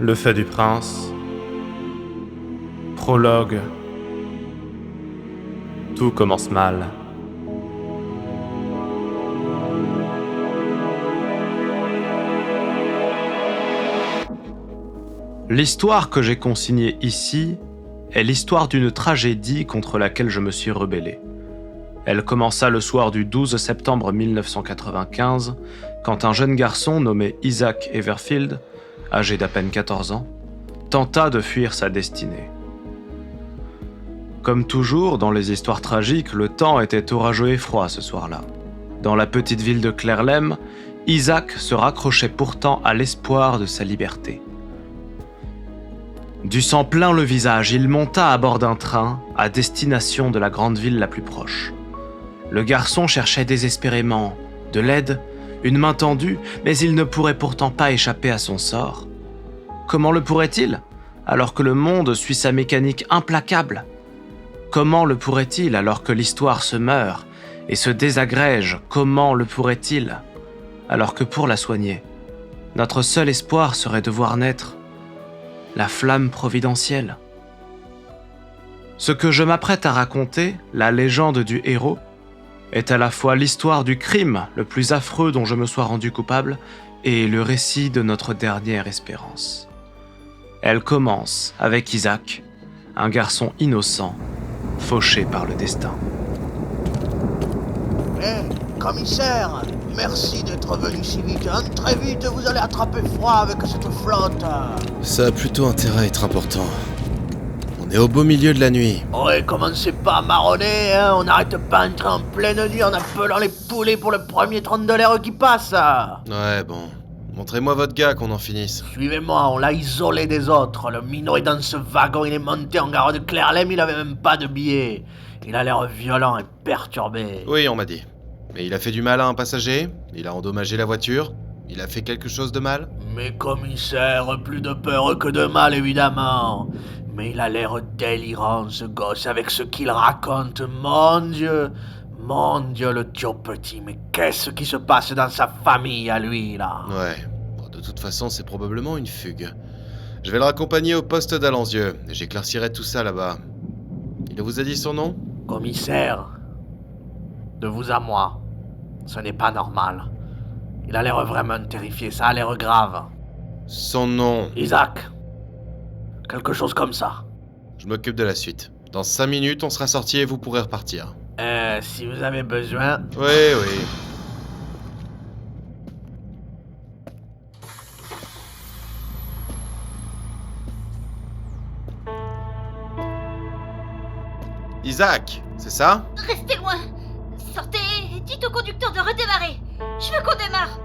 Le fait du prince. Prologue. Tout commence mal. L'histoire que j'ai consignée ici est l'histoire d'une tragédie contre laquelle je me suis rebellé. Elle commença le soir du 12 septembre 1995, quand un jeune garçon nommé Isaac Everfield, âgé d'à peine 14 ans, tenta de fuir sa destinée. Comme toujours dans les histoires tragiques, le temps était orageux et froid ce soir-là. Dans la petite ville de Clerlem, Isaac se raccrochait pourtant à l'espoir de sa liberté. Du sang plein le visage, il monta à bord d'un train à destination de la grande ville la plus proche. Le garçon cherchait désespérément de l'aide, une main tendue, mais il ne pourrait pourtant pas échapper à son sort. Comment le pourrait-il, alors que le monde suit sa mécanique implacable ? Comment le pourrait-il, alors que l'histoire se meurt et se désagrège ? Comment le pourrait-il, alors que pour la soigner, notre seul espoir serait de voir naître la flamme providentielle ? Ce que je m'apprête à raconter, la légende du héros, est à la fois l'histoire du crime le plus affreux dont je me sois rendu coupable et le récit de notre dernière espérance. Elle commence avec Isaac, un garçon innocent, fauché par le destin. Commissaire, merci d'être venu si vite. Très vite, vous allez attraper froid avec cette flotte. Ça a plutôt intérêt à être important. On est au beau milieu de la nuit. Ouais, commencez pas à marronner, hein. On n'arrête pas d'entrer en pleine nuit en appelant les poulets pour le premier trône de l'air qui passe. Ouais, bon. Montrez-moi votre gars qu'on en finisse. Suivez-moi, on l'a isolé des autres. Le minot est dans ce wagon, il est monté en gare de Clerlem, il avait même pas de billet. Il a l'air violent et perturbé. Oui, on m'a dit. Mais il a fait du mal à un passager, il a endommagé la voiture, il a fait quelque chose de mal. Mais commissaire, plus de peur que de mal évidemment. Mais il a l'air délirant ce gosse avec ce qu'il raconte, mon Dieu, le Dieu petit, mais qu'est-ce qui se passe dans sa famille à lui là ? Ouais, bon, de toute façon c'est probablement une fugue. Je vais le raccompagner au poste d'Alanzieux, et j'éclaircirai tout ça là-bas. Il vous a dit son nom ? Commissaire, de vous à moi, ce n'est pas normal. Il a l'air vraiment terrifié, ça a l'air grave. Son nom ? Isaac. Quelque chose comme ça. Je m'occupe de la suite. Dans 5 minutes, on sera sortis et vous pourrez repartir. Si vous avez besoin... Oui. Isaac, c'est ça ? Restez loin. Sortez et dites au conducteur de redémarrer. Je veux qu'on démarre.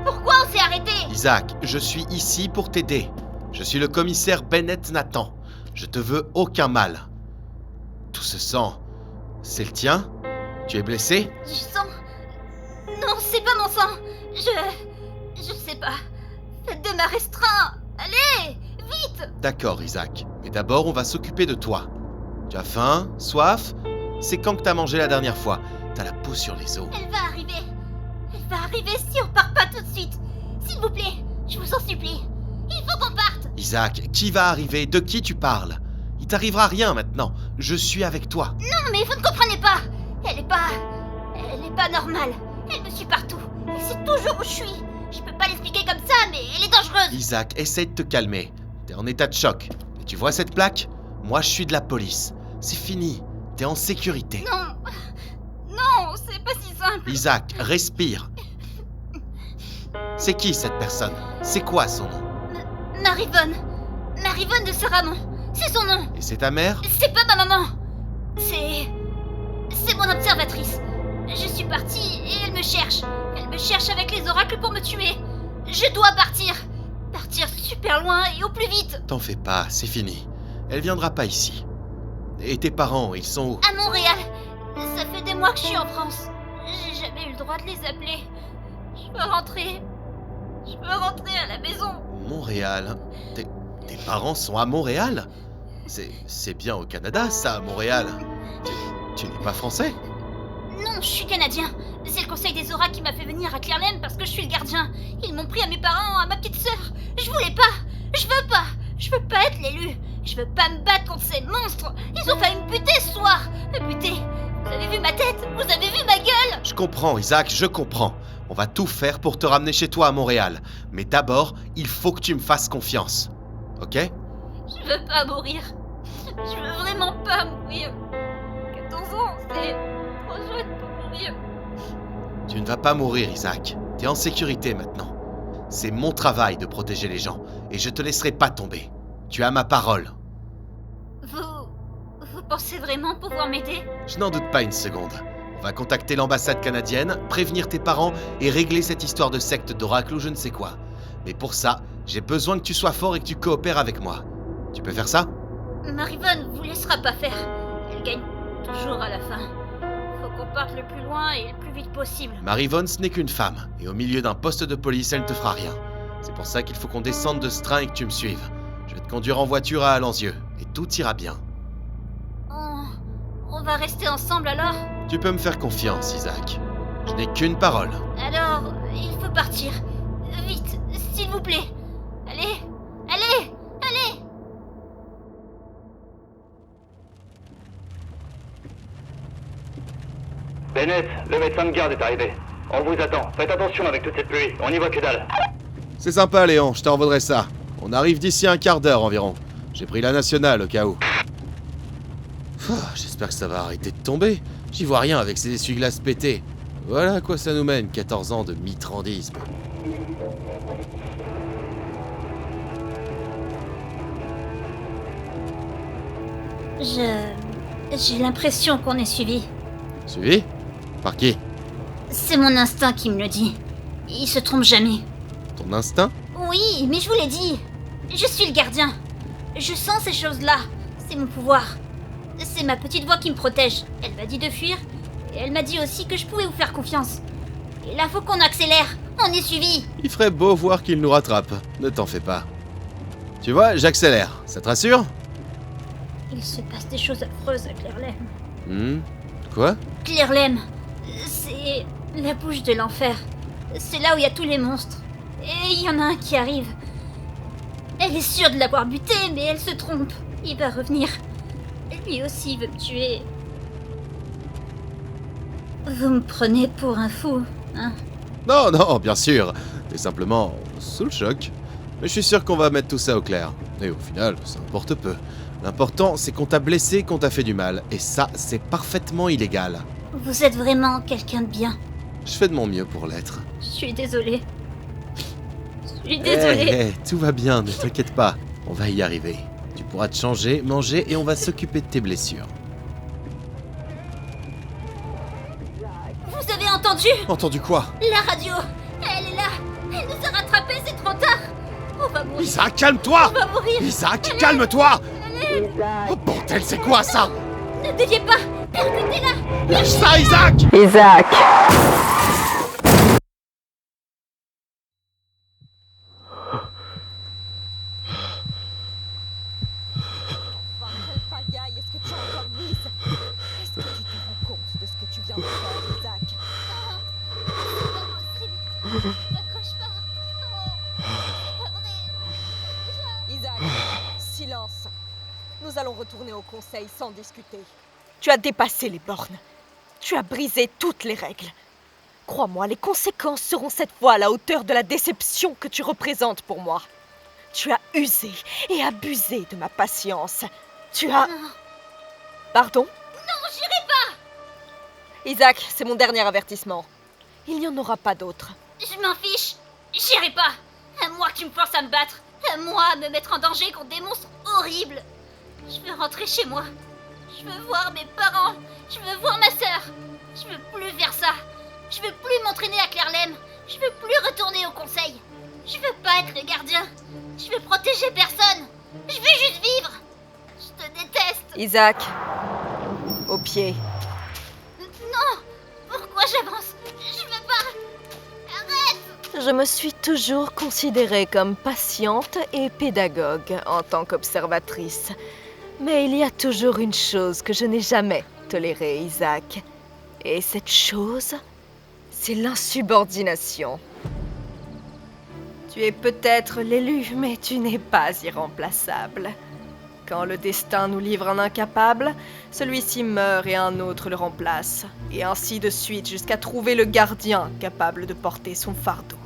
Pourquoi on s'est arrêté ? Isaac, je suis ici pour t'aider. Je suis le commissaire Bennett Nathan. Je te veux aucun mal. Tout ce sang, c'est le tien ? Tu es blessé ? Du sang ? Non, c'est pas mon sang. Je sais pas. Faites démarrer ce train. Allez, vite. D'accord, Isaac. Mais d'abord, on va s'occuper de toi. Tu as faim ? Soif ? C'est quand que t'as mangé la dernière fois ? T'as la peau sur les os. Elle va arriver. Elle va arriver si on part pas tout de suite. S'il vous plaît, je vous en supplie. Il faut qu'on parte. Isaac, qui va arriver ? De qui tu parles ? Il t'arrivera rien maintenant. Je suis avec toi. Non, mais vous ne comprenez pas. Elle est pas normale. Elle me suit partout. Elle sait toujours où je suis. Je peux pas l'expliquer comme ça, mais elle est dangereuse. Isaac, essaie de te calmer. T'es en état de choc. Et tu vois cette plaque ? Moi, je suis de la police. C'est fini. T'es en sécurité. Non, c'est pas si simple. Isaac, respire. C'est qui cette personne ? C'est quoi son nom ? Marivonne de Seramon. C'est son nom. Et c'est ta mère ? C'est pas ma maman. C'est mon observatrice. Je suis partie et elle me cherche. Elle me cherche avec les oracles pour me tuer. Je dois partir. Partir super loin et au plus vite. T'en fais pas, c'est fini. Elle viendra pas ici. Et tes parents, ils sont où ? À Montréal. Ça fait des mois que je suis en France. J'ai jamais eu le droit de les appeler. Je veux rentrer à la maison. Montréal ? Tes parents sont à Montréal ? C'est bien au Canada, ça, à Montréal. Tu n'es pas français ? Non, je suis canadien. C'est le conseil des oracles qui m'a fait venir à Clerlem parce que je suis le gardien. Ils m'ont pris à mes parents, à ma petite sœur. Je voulais pas. Je veux pas être l'élu. Je veux pas me battre contre ces monstres. Ils ont failli me buter ce soir. Me buter. Vous avez vu ma tête? Vous avez vu ma gueule? Je comprends, Isaac, je comprends. On va tout faire pour te ramener chez toi à Montréal. Mais d'abord, il faut que tu me fasses confiance. Ok? Je veux pas mourir. Je veux vraiment pas mourir. 14 ans, c'est trop jeune pour mourir. Tu ne vas pas mourir, Isaac. T'es en sécurité maintenant. C'est mon travail de protéger les gens, et je te laisserai pas tomber. Tu as ma parole. Vous pensez vraiment pouvoir m'aider? Je n'en doute pas une seconde. On va contacter l'ambassade canadienne, prévenir tes parents et régler cette histoire de secte d'oracle ou je ne sais quoi. Mais pour ça, j'ai besoin que tu sois fort et que tu coopères avec moi. Tu peux faire ça? Marivonne vous laissera pas faire. Elle gagne toujours à la fin. Faut qu'on parte le plus loin et le plus vite possible. Marivonne, ce n'est qu'une femme, et au milieu d'un poste de police, elle ne te fera rien. C'est pour ça qu'il faut qu'on descende de ce train et que tu me suives. Je vais te conduire en voiture à Alanzieux, et tout ira bien. On va rester ensemble alors? Tu peux me faire confiance, Isaac. Je n'ai qu'une parole. Alors, il faut partir. Vite, s'il vous plaît. Allez, allez, allez! Bennett, le médecin de garde est arrivé. On vous attend. Faites attention avec toute cette pluie. On n'y voit que dalle. C'est sympa, Léon, je t'en vaudrai ça. On arrive d'ici un quart d'heure environ. J'ai pris la nationale au cas où. J'espère que ça va arrêter de tomber. J'y vois rien avec ces essuie-glaces pétés. Voilà à quoi ça nous mène, 14 ans de mitrandisme. J'ai l'impression qu'on est suivi. Suivi? Par qui? C'est mon instinct qui me le dit. Il se trompe jamais. Ton instinct? Oui, mais je vous l'ai dit. Je suis le gardien. Je sens ces choses-là. C'est mon pouvoir. C'est ma petite voix qui me protège. Elle m'a dit de fuir. Et elle m'a dit aussi que je pouvais vous faire confiance. Et là, faut qu'on accélère. On est suivi. Il ferait beau voir qu'il nous rattrape. Ne t'en fais pas. Tu vois, j'accélère. Ça te rassure? Il se passe des choses affreuses à Clairlem. Quoi? Clairlem, c'est la bouche de l'enfer. C'est là où il y a tous les monstres. Et il y en a un qui arrive. Elle est sûre de l'avoir buté, mais elle se trompe. Il va revenir. Lui aussi veut me tuer. Vous me prenez pour un fou, hein? Non, non, bien sûr. T'es simplement sous le choc. Mais je suis sûr qu'on va mettre tout ça au clair. Et au final, ça importe peu. L'important, c'est qu'on t'a blessé, qu'on t'a fait du mal. Et ça, c'est parfaitement illégal. Vous êtes vraiment quelqu'un de bien. Je fais de mon mieux pour l'être. Je suis désolée. Je suis désolée. Tout va bien, ne t'inquiète pas. On va y arriver. Tu pourras te changer, manger et on va s'occuper de tes blessures. Vous avez entendu? Entendu quoi? La radio. Elle est là. Elle nous a rattrapés, c'est trop tard. On va mourir. Isaac, calme-toi! On va mourir. Isaac, calme-toi! Oh bordel, c'est quoi ça? Ne déviez pas. Percutez-la. Lâche ça, Isaac! Isaac! Pagaille, est-ce que tu as encore Louise? Est-ce que tu te rends compte de ce que tu viens de faire, Isaac? C'est pas possible. N'accroche pas. Non. C'est pas vrai. Isaac, silence. Nous allons retourner au conseil sans discuter. Tu as dépassé les bornes. Tu as brisé toutes les règles. Crois-moi, les conséquences seront cette fois à la hauteur de la déception que tu représentes pour moi. Tu as usé et abusé de ma patience. Tu as... Non. Pardon? Non, j'irai pas. Isaac, c'est mon dernier avertissement. Il n'y en aura pas d'autre. Je m'en fiche. J'irai pas. À moi que tu me forces à me battre. À moi à me mettre en danger contre des monstres horribles. Je veux rentrer chez moi. Je veux voir mes parents. Je veux voir ma sœur. Je veux plus faire ça. Je veux plus m'entraîner à Clairlem. Je veux plus retourner au conseil. Je veux pas être le gardien. Je veux protéger personne. Je veux juste vivre. Je te déteste. Isaac, au pied. Non. Pourquoi j'avance? Je veux pas. Arrête. Je me suis toujours considérée comme patiente et pédagogue en tant qu'observatrice. Mais il y a toujours une chose que je n'ai jamais tolérée, Isaac. Et cette chose, c'est l'insubordination. Tu es peut-être l'élu, mais tu n'es pas irremplaçable. Quand le destin nous livre un incapable, celui-ci meurt et un autre le remplace. Et ainsi de suite jusqu'à trouver le gardien capable de porter son fardeau.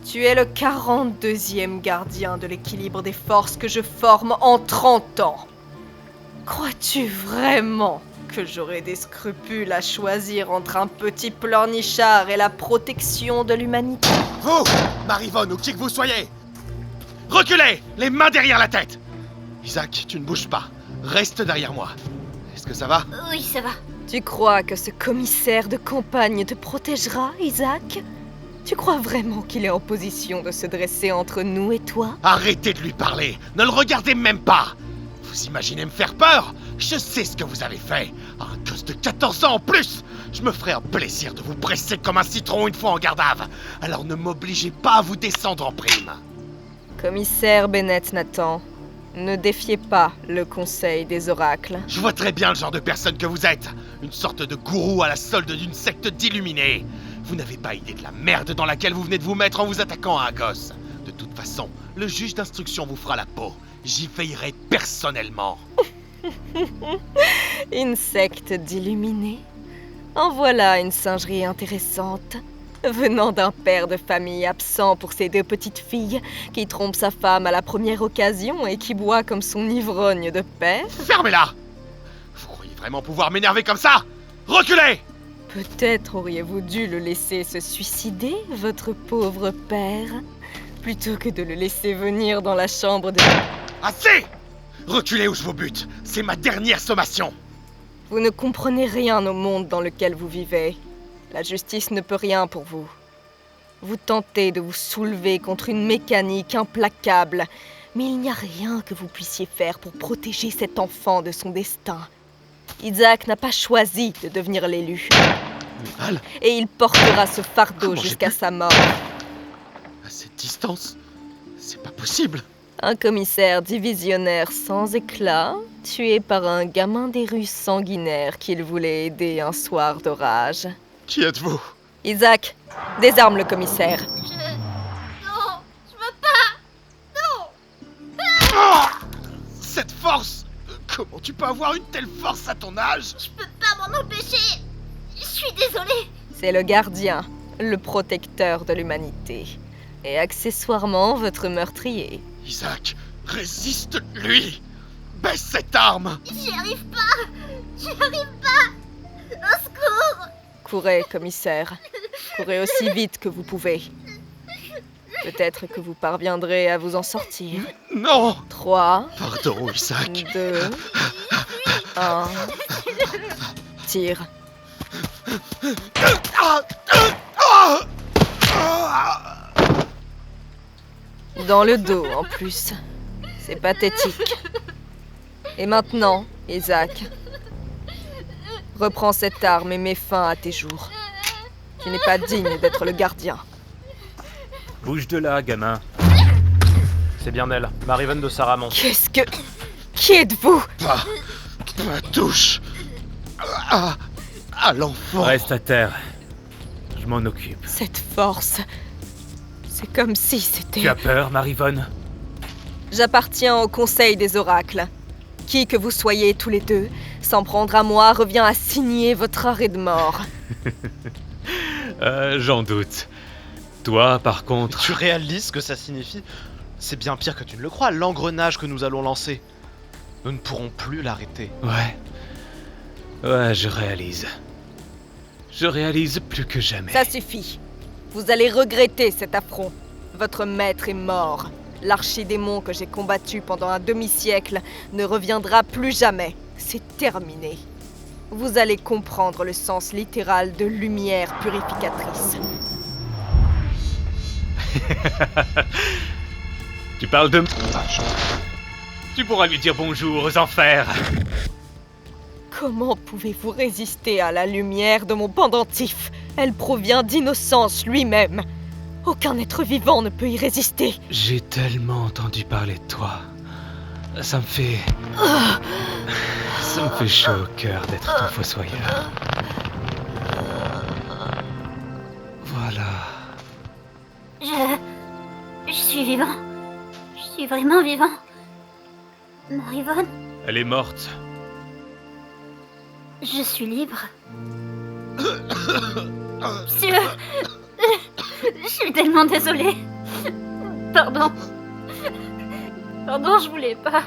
Tu es le 42e gardien de l'équilibre des forces que je forme en 30 ans. Crois-tu vraiment que j'aurais des scrupules à choisir entre un petit pleurnichard et la protection de l'humanité? Vous, Marivonne ou qui que vous soyez, reculez, les mains derrière la tête. Isaac, tu ne bouges pas. Reste derrière moi. Est-ce que ça va? Oui, ça va. Tu crois que ce commissaire de campagne te protégera, Isaac? Tu crois vraiment qu'il est en position de se dresser entre nous et toi? Arrêtez de lui parler. Ne le regardez même pas. Vous imaginez me faire peur? Je sais ce que vous avez fait. À un gosse de 14 ans en plus. Je me ferai un plaisir de vous presser comme un citron une fois en garde à vue. Alors ne m'obligez pas à vous descendre en prime. Commissaire Bennett Nathan, ne défiez pas le conseil des oracles. Je vois très bien le genre de personne que vous êtes. Une sorte de gourou à la solde d'une secte d'illuminés. Vous n'avez pas idée de la merde dans laquelle vous venez de vous mettre en vous attaquant à un gosse. De toute façon, le juge d'instruction vous fera la peau. J'y veillerai personnellement. Une secte d'illuminés? En voilà une singerie intéressante. Venant d'un père de famille absent pour ses 2 petites filles, qui trompe sa femme à la première occasion et qui boit comme son ivrogne de père. Fermez-la! Vous croyez vraiment pouvoir m'énerver comme ça? Reculez! Peut-être auriez-vous dû le laisser se suicider, votre pauvre père, plutôt que de le laisser venir dans la chambre de... Assez! Reculez ou je vous bute. C'est ma dernière sommation. Vous ne comprenez rien au monde dans lequel vous vivez. La justice ne peut rien pour vous. Vous tentez de vous soulever contre une mécanique implacable, mais il n'y a rien que vous puissiez faire pour protéger cet enfant de son destin. Isaac n'a pas choisi de devenir l'élu. Mal, Et il portera ce fardeau Comment j'ai jusqu'à pu- sa mort. à cette distance, c'est pas possible. Un commissaire divisionnaire sans éclat, tué par un gamin des rues sanguinaires qu'il voulait aider un soir d'orage. Qui êtes-vous? Isaac, désarme le commissaire. Non, je veux pas. Ah! Cette force! Comment tu peux avoir une telle force à ton âge? Je peux pas m'en empêcher. Je suis désolée. C'est le gardien, le protecteur de l'humanité. Et accessoirement votre meurtrier. Isaac, résiste-lui! Baisse cette arme! J'y arrive pas. J'y arrive pas. Au secours. Courez, commissaire. Courez aussi vite que vous pouvez. Peut-être que vous parviendrez à vous en sortir. Non! 3, Pardon, Isaac. 2, 1. Tire. Ah! Ah! Ah! Dans le dos, en plus. C'est pathétique. Et maintenant, Isaac, reprends cette arme et mets fin à tes jours. Tu n'es pas digne d'être le gardien. Bouge de là, gamin. C'est bien elle, Marivonne de Saramon. Qu'est-ce que... Qui êtes-vous? Pas touche à l'enfant. Reste à terre. Je m'en occupe. Cette force... C'est comme si Tu c'était... as peur, Marivonne? J'appartiens au Conseil des Oracles. Qui que vous soyez tous les deux, s'en prendre à moi revient à signer votre arrêt de mort. J'en doute. Toi, par contre... Tu réalises ce que ça signifie? C'est bien pire que tu ne le crois, l'engrenage que nous allons lancer. Nous ne pourrons plus l'arrêter. Ouais, je réalise. Je réalise plus que jamais. Ça suffit. Vous allez regretter cet affront. Votre maître est mort. L'archidémon que j'ai combattu pendant un demi-siècle ne reviendra plus jamais. C'est terminé. Vous allez comprendre le sens littéral de lumière purificatrice. Tu parles de... Tu pourras lui dire bonjour aux enfers. Comment pouvez-vous résister à la lumière de mon pendentif? Elle provient d'Innocence lui-même. Aucun être vivant ne peut y résister. J'ai tellement entendu parler de toi. Ça me fait... Ça me fait chaud au cœur d'être ton fossoyeur. Voilà. suis vivant. Je suis vraiment vivant. Marivonne, Elle est morte. je suis libre. Monsieur, je suis tellement désolée. Pardon. Pardon, je voulais pas.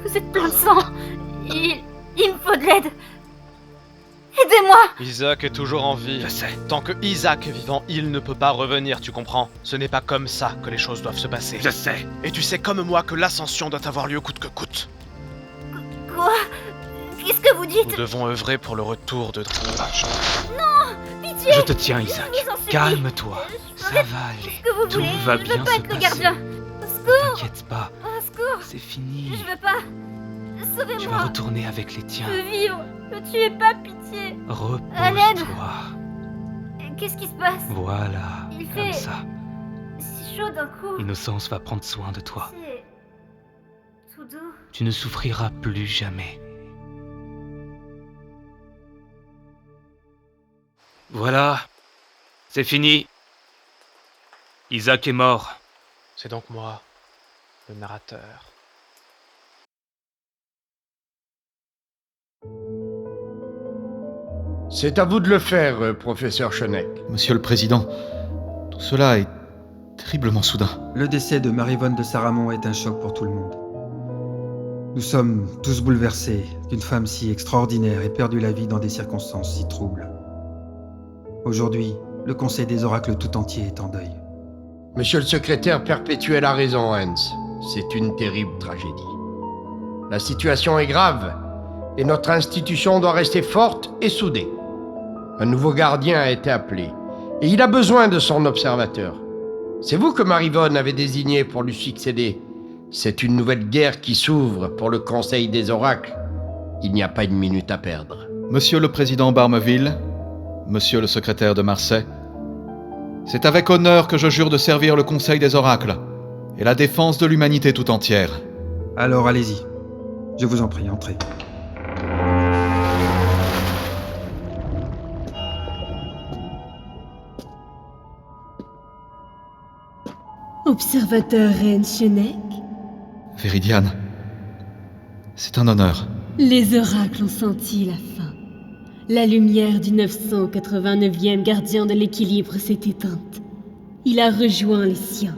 Vous êtes plein de sang. Il me faut de l'aide. Aidez-moi. Isaac est toujours en vie. Je sais. Tant que Isaac est vivant, il ne peut pas revenir, tu comprends? Ce n'est pas comme ça que les choses doivent se passer. Je sais. Et tu sais comme moi que l'ascension doit avoir lieu coûte que coûte. Quoi? Qu'est-ce que vous dites? Nous devons œuvrer pour le retour de Dracula. Pitié. Je te tiens, Isaac. Je vous en supplie. Calme-toi. Je Ça ferai va aller. ce que vous Tout voulez. va Je bien veux pas se être le passer. gardien. Au secours. T'inquiète pas. Au secours. C'est fini. Je veux pas. Tu vas Sauvez-moi. retourner avec les tiens. Je veux vivre. Ne tuez pas, pitié. Repose-toi. Qu'est-ce qui se passe? Voilà. Il Comme fait ça. si chaud d'un coup. Innocence va prendre soin de toi. C'est tout doux. Tu ne souffriras plus jamais. Voilà. C'est fini. Isaac est mort. C'est donc moi, le narrateur. C'est à vous de le faire, professeur Chenek. Monsieur le Président, tout cela est terriblement soudain. Le décès de Marivonne de Saramon est un choc pour tout le monde. Nous sommes tous bouleversés qu'une femme si extraordinaire ait perdu la vie dans des circonstances si troubles. Aujourd'hui, le Conseil des Oracles tout entier est en deuil. Monsieur le secrétaire perpétuel a raison, Hans. C'est une terrible tragédie. La situation est grave et notre institution doit rester forte et soudée. Un nouveau gardien a été appelé et il a besoin de son observateur. C'est vous que Marivonne avait désigné pour lui succéder. C'est une nouvelle guerre qui s'ouvre pour le Conseil des Oracles. Il n'y a pas une minute à perdre. Monsieur le Président Barmeville, Monsieur le secrétaire de Marsay, c'est avec honneur que je jure de servir le Conseil des Oracles et la défense de l'humanité tout entière. Alors allez-y. Je vous en prie, entrez. Observateur Reine Chenek, Véridiane, c'est un honneur. les oracles ont senti la fin. La lumière du 989e gardien de l'équilibre s'est éteinte. Il a rejoint les siens,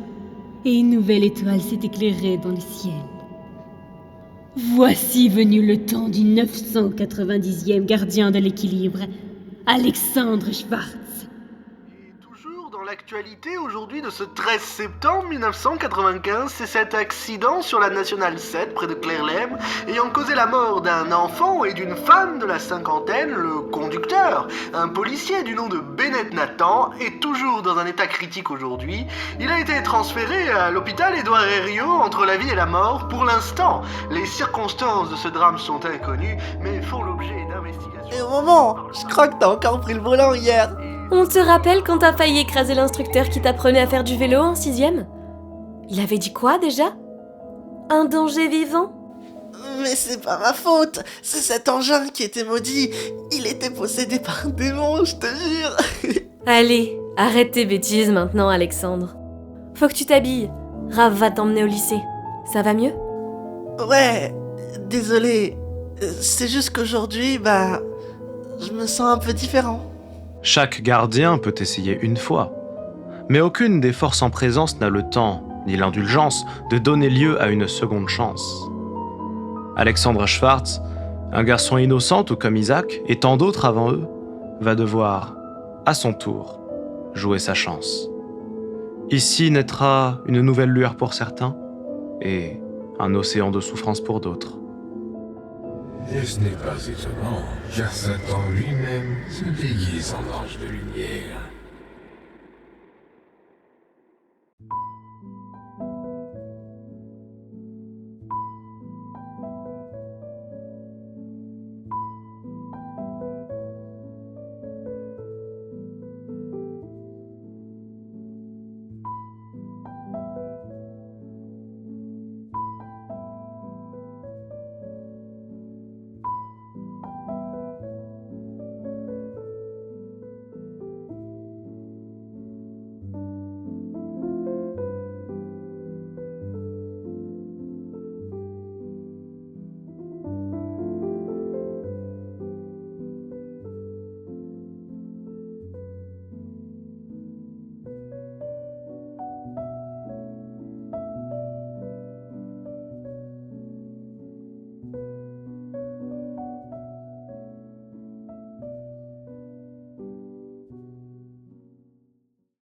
et une nouvelle étoile s'est éclairée dans le ciel. Voici venu le temps du 990e gardien de l'équilibre, Alexandre Schwartz. Toujours dans l'actualité aujourd'hui de ce 13 septembre 1995, c'est cet accident sur la Nationale 7 près de Clairlem ayant causé la mort d'un enfant et d'une femme de la cinquantaine, le conducteur, un policier du nom de Bennett Nathan, est toujours dans un état critique aujourd'hui. Il a été transféré à l'hôpital Édouard Herriot entre la vie et la mort. Pour l'instant, les circonstances de ce drame sont inconnues, mais font l'objet d'investigations. Et maman, je crois que t'as encore pris le volant hier. On te rappelle quand t'as failli écraser l'instructeur qui t'apprenait à faire du vélo en 6e? Il avait dit quoi déjà? Un danger vivant? Mais c'est pas ma faute, c'est cet engin qui était maudit. Il était possédé par un démon, je te jure. Allez, arrête tes bêtises maintenant, Alexandre. Faut que tu t'habilles. Raph va t'emmener au lycée. Ça va mieux? Ouais, désolé. C'est juste qu'aujourd'hui, je me sens un peu différent. Chaque gardien peut essayer une fois, mais aucune des forces en présence n'a le temps, ni l'indulgence, de donner lieu à une seconde chance. Alexandre Schwartz, un garçon innocent tout comme Isaac, et tant d'autres avant eux, va devoir, à son tour, jouer sa chance. Ici naîtra une nouvelle lueur pour certains, et un océan de souffrance pour d'autres. Et ce n'est pas étonnant, car Satan lui-même se déguise en ange de lumière.